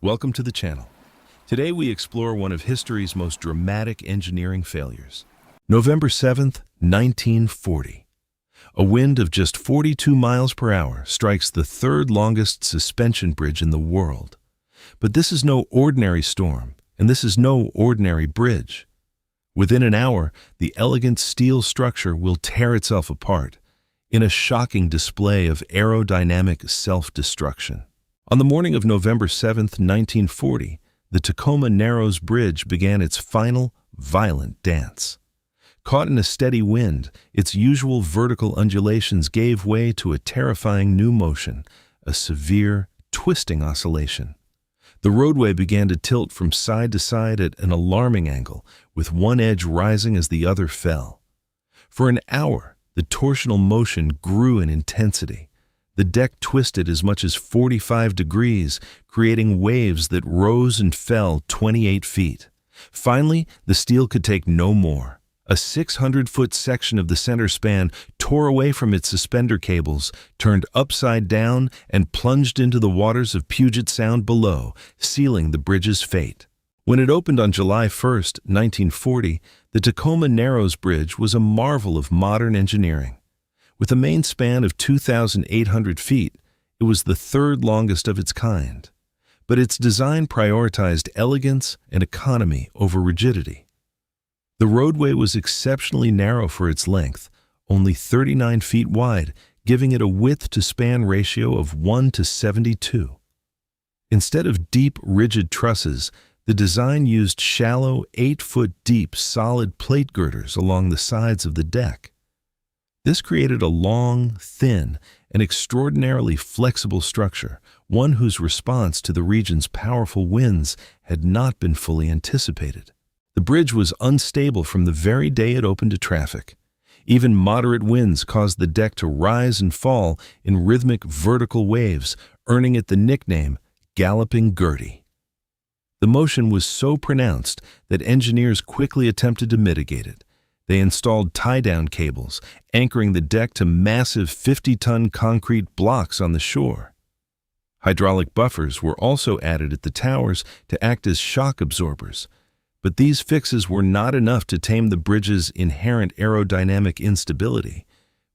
Welcome to the channel. Today we explore one of history's most dramatic engineering failures. November 7th, 1940. A wind of just 42 miles per hour strikes the third longest suspension bridge in the world. But this is no ordinary storm, and this is no ordinary bridge. Within an hour, the elegant steel structure will tear itself apart in a shocking display of aerodynamic self-destruction. On the morning of November 7th, 1940, the Tacoma Narrows Bridge began its final, violent dance. Caught in a steady wind, its usual vertical undulations gave way to a terrifying new motion, a severe, twisting oscillation. The roadway began to tilt from side to side at an alarming angle, with one edge rising as the other fell. For an hour, the torsional motion grew in intensity. The deck twisted as much as 45 degrees, creating waves that rose and fell 28 feet. Finally, the steel could take no more. A 600-foot section of the center span tore away from its suspender cables, turned upside down, and plunged into the waters of Puget Sound below, sealing the bridge's fate. When it opened on July 1st, 1940, the Tacoma Narrows Bridge was a marvel of modern engineering. With a main span of 2,800 feet, it was the third longest of its kind. But its design prioritized elegance and economy over rigidity. The roadway was exceptionally narrow for its length, only 39 feet wide, giving it a width-to-span ratio of 1:72. Instead of deep, rigid trusses, the design used shallow, 8-foot-deep solid plate girders along the sides of the deck. This created a long, thin, and extraordinarily flexible structure, one whose response to the region's powerful winds had not been fully anticipated. The bridge was unstable from the very day it opened to traffic. Even moderate winds caused the deck to rise and fall in rhythmic vertical waves, earning it the nickname Galloping Gertie. The motion was so pronounced that engineers quickly attempted to mitigate it. They installed tie-down cables, anchoring the deck to massive 50-ton concrete blocks on the shore. Hydraulic buffers were also added at the towers to act as shock absorbers, but these fixes were not enough to tame the bridge's inherent aerodynamic instability,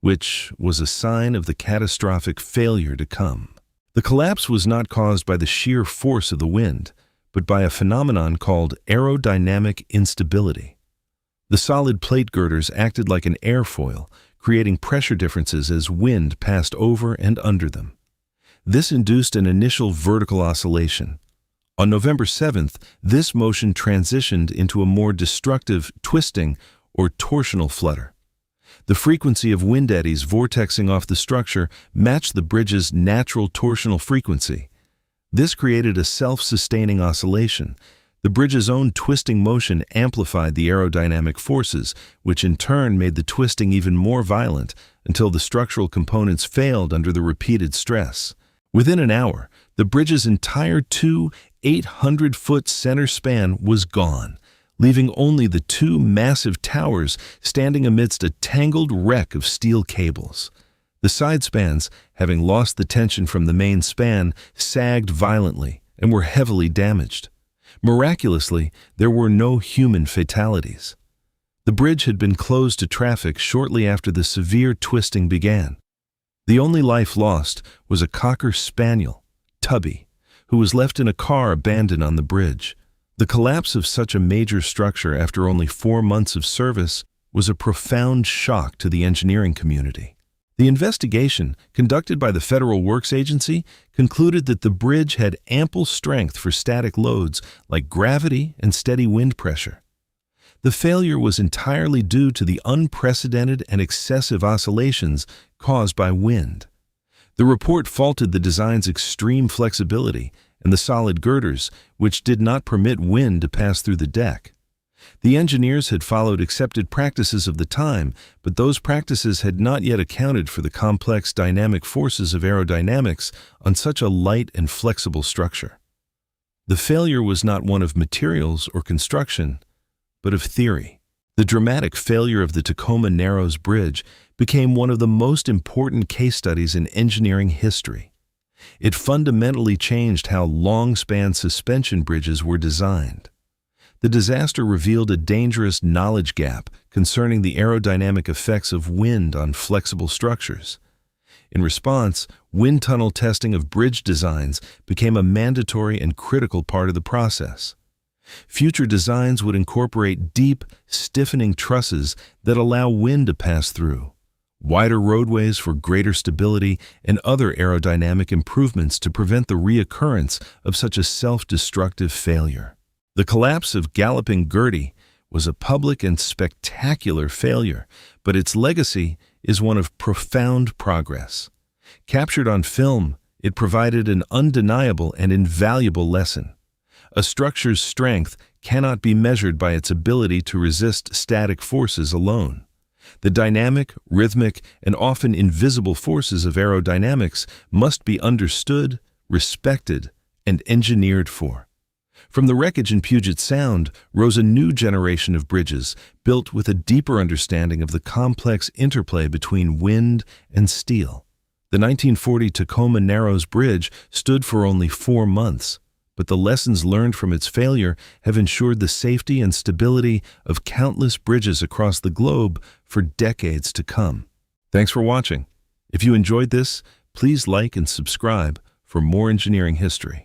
which was a sign of the catastrophic failure to come. The collapse was not caused by the sheer force of the wind, but by a phenomenon called aerodynamic instability. The solid plate girders acted like an airfoil, creating pressure differences as wind passed over and under them. This induced an initial vertical oscillation. On November 7th, this motion transitioned into a more destructive twisting or torsional flutter. The frequency of wind eddies vortexing off the structure matched the bridge's natural torsional frequency. This created a self-sustaining oscillation. The bridge's own twisting motion amplified the aerodynamic forces, which in turn made the twisting even more violent until the structural components failed under the repeated stress. Within an hour, the bridge's entire 800-foot center span was gone, leaving only the two massive towers standing amidst a tangled wreck of steel cables. The side spans, having lost the tension from the main span, sagged violently and were heavily damaged. Miraculously, there were no human fatalities. The bridge had been closed to traffic shortly after the severe twisting began. The only life lost was a Cocker Spaniel, Tubby, who was left in a car abandoned on the bridge. The collapse of such a major structure after only 4 months of service was a profound shock to the engineering community. The investigation, conducted by the Federal Works Agency, concluded that the bridge had ample strength for static loads like gravity and steady wind pressure. The failure was entirely due to the unprecedented and excessive oscillations caused by wind. The report faulted the design's extreme flexibility and the solid girders, which did not permit wind to pass through the deck. The engineers had followed accepted practices of the time, but those practices had not yet accounted for the complex dynamic forces of aerodynamics on such a light and flexible structure. The failure was not one of materials or construction, but of theory. The dramatic failure of the Tacoma Narrows Bridge became one of the most important case studies in engineering history. It fundamentally changed how long-span suspension bridges were designed. The disaster revealed a dangerous knowledge gap concerning the aerodynamic effects of wind on flexible structures. In response, wind tunnel testing of bridge designs became a mandatory and critical part of the process. Future designs would incorporate deep, stiffening trusses that allow wind to pass through, wider roadways for greater stability, and other aerodynamic improvements to prevent the reoccurrence of such a self-destructive failure. The collapse of Galloping Gertie was a public and spectacular failure, but its legacy is one of profound progress. Captured on film, it provided an undeniable and invaluable lesson. A structure's strength cannot be measured by its ability to resist static forces alone. The dynamic, rhythmic, and often invisible forces of aerodynamics must be understood, respected, and engineered for. From the wreckage in Puget Sound rose a new generation of bridges built with a deeper understanding of the complex interplay between wind and steel. The 1940 Tacoma Narrows Bridge stood for only 4 months, but the lessons learned from its failure have ensured the safety and stability of countless bridges across the globe for decades to come. Thanks for watching. If you enjoyed this, please like and subscribe for more engineering history.